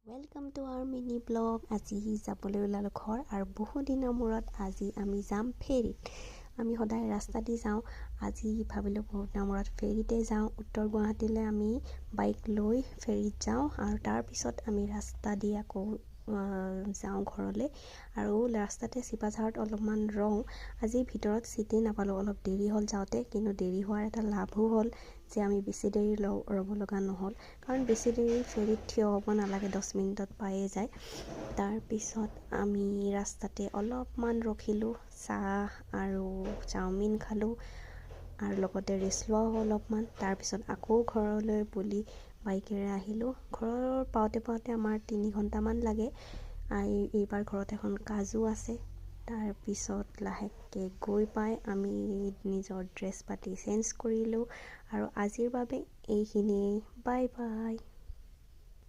Welcome to our mini blog. আজি যাবলৈ ওলালোঁ ঘৰ আৰু বহু দিনৰ মূৰত আজি আমি যাম ফেৰীত। আমি সদায় ৰাস্তা দি যাওঁ, আজি ভাবিলোঁ বহুত দিনৰ মূৰত ফেৰীতে যাওঁ। উত্তৰ গুৱাহাটীলৈ আমি বাইক লৈ ফেৰীত যাওঁ আৰু তাৰপিছত আমি ৰাস্তা দি আকৌ যাওঁ ঘৰলৈ। আৰু ৰাস্তাতে চিপাঝাৰত অলপমান ৰওঁ। আজি ভিতৰত চিটেই নাপালোঁ, অলপ দেৰি হ'ল যাওঁতে, কিন্তু দেৰি হোৱাৰ এটা লাভো হ'ল যে আমি বেছি দেৰি ৰ'ব লগা নহ'ল, কাৰণ বেছি দেৰি ফেৰীত থিয় হ'ব নালাগে, 10 মিনিটত পায়ে যায়। তাৰপিছত আমি ৰাস্তাতে অলপমান ৰখিলোঁ, চাহ আৰু চাওমিন খালোঁ আৰু লগতে ৰেষ্ট লোৱাও অলপমান। তাৰপিছত আকৌ ঘৰলৈ বুলি বাইকেৰে আহিলোঁ। ঘৰৰ পাওঁতে আমাৰ 3 ঘণ্টামান লাগে। এইবাৰ ঘৰত এখন কাজু আছে। তাৰপিছত লাহেকৈ গৈ পাই আমি নিজৰ ড্ৰেছ পাতি চেঞ্জ কৰিলোঁ আৰু আজিৰ বাবে এইখিনিয়ে। Bye bye.